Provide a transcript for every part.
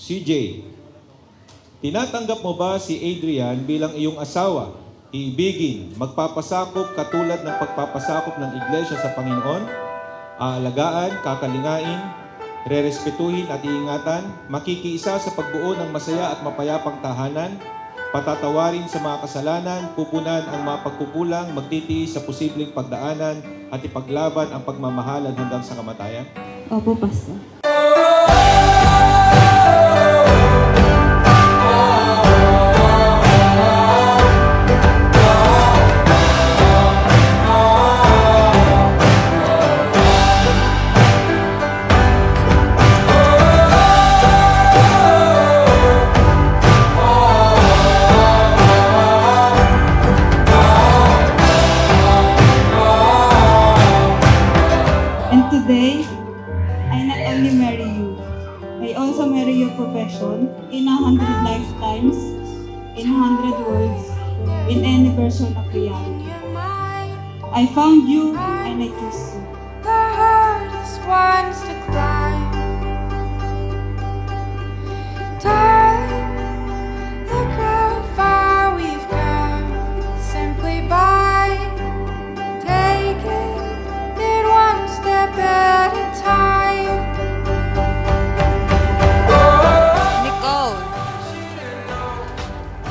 CJ, tinatanggap mo ba si Adrian bilang iyong asawa, iibigin, magpapasakop katulad ng pagpapasakop ng iglesia sa Panginoon, aalagaan, kakalingain, rerespetuhin at iingatan, makikiisa sa pagbuo ng masaya at mapayapang tahanan, patatawarin sa mga kasalanan, pupunan ang mga pagkukulang, magtitiis sa posibleng pagdaanan, at ipaglaban ang pagmamahalan hanggang sa kamatayan? Opo, Pastor. And today, I not only marry you, I also marry your profession in 100 lifetimes, in 100 words, in any version of reality. I found you and I kissed you. The hardest ones to climb. Darling, look how far we've come simply by taking it one step at a time. Nicole.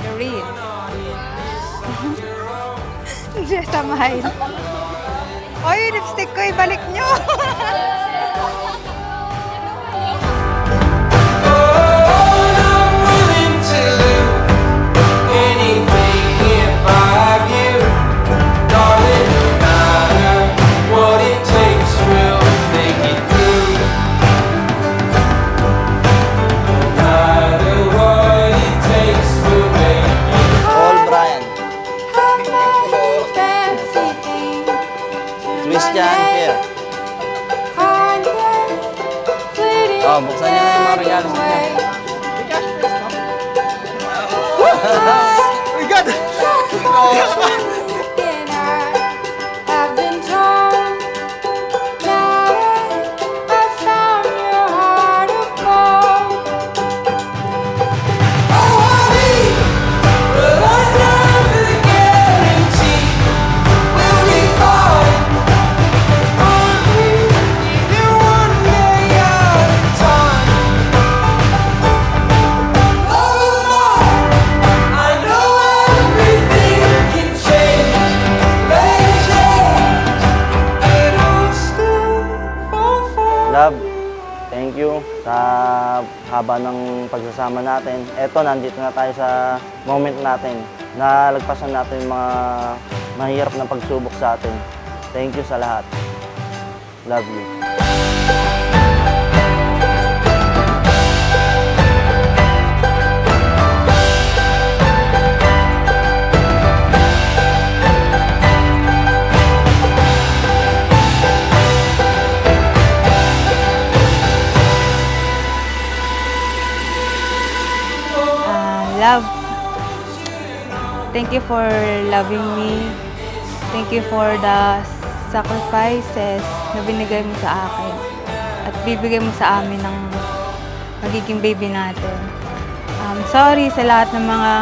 Doreen. Jessa Mahal. Oy, lipstick ko, ibalik nyo. How many fancy things to Christian Pierre. Oh, buksan niyo na yung mga regalo sa inyo. Oh my God! I've been told now I found your heart of gold. Oh, honey, one love is a guarantee. We'll be fine. Only even one day at a time. Oh, Lord, I know everything can change. May change, but I'll still fall for. Love, thank you sa haba ng pagsasama natin. Eto, nandito na tayo sa moment natin na lagpasan natin yung mga mahirap na pagsubok sa atin. Thank you sa lahat. Love you. Love. Thank you for loving me. Thank you for the sacrifices na binigay mo sa akin at bibigay mo sa amin ng magiging baby natin. Sorry sa lahat ng mga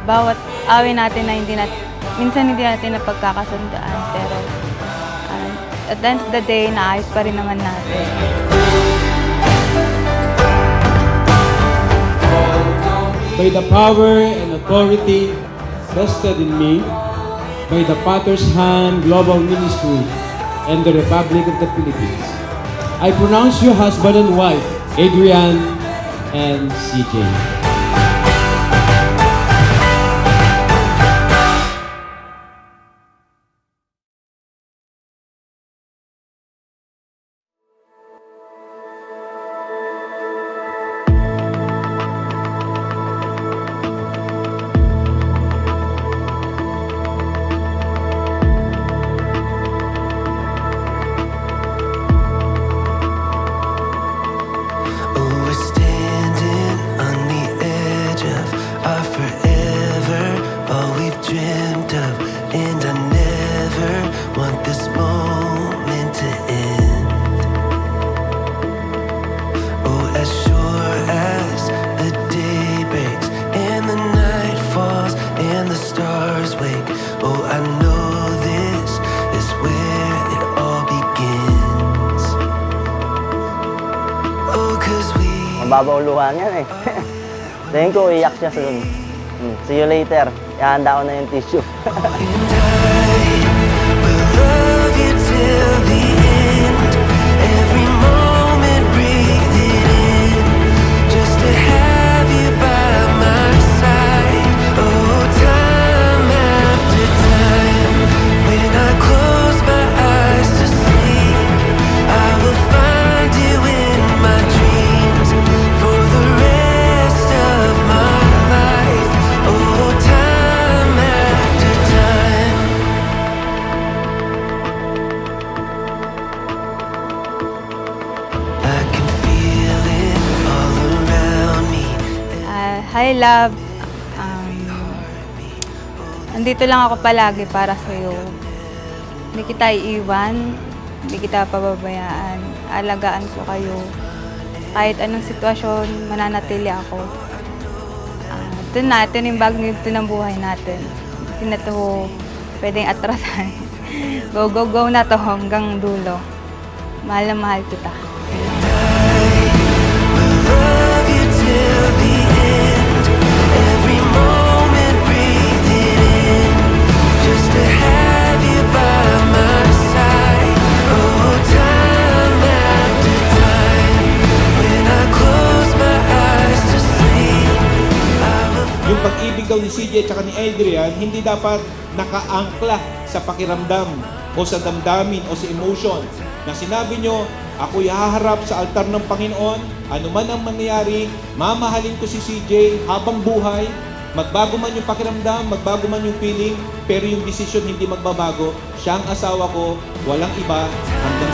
bawat away natin na minsan hindi natin napagkakasundaan, pero at the end of the day, naayos pa rin naman natin. By the power and authority vested in me by the Potter's Hand Global Ministry and the Republic of the Philippines, I pronounce you husband and wife, Adrian and CJ. Oh, we're standing on the mababaw luha niyan eh. Tingin ko, iyak siya soon. See you later. Ihanda ko na yung tissue. Love you till the end. Every moment breathe it in. Just to have you by my side. Oh, time after time. When I close my eyes to sleep, I will find you in my dreams for the rest of my life. Oh, time after time. I can feel it all around me. Hi, love. Andito lang ako palagi para sa'yo. Hindi kita iiwan, hindi kita pababayaan. Alagaan ko kayo. Kahit anong sitwasyon, mananatili ako. Ito na, ito yung bagong yugto ng buhay natin. Hindi na ito pwedeng atrasan. Go, go, go na to hanggang dulo. Mahal na mahal kita. Love you till the end. Every moment breathe it in. Just to have you by my side. Oh, time after time. When I close my eyes to sleep, I will Yung pag-ibig daw ni CJ at ni Adrian, hindi dapat nakaangkla sa pakiramdam o sa damdamin o sa emotion. Na sinabi nyo, ako'y haharap sa altar ng Panginoon, ano man ang mangyari, mamahalin ko si CJ habang buhay, magbago man yung pakiramdam, magbago man yung feeling, pero yung desisyon hindi magbabago. Siya ang asawa ko, walang iba, hanggang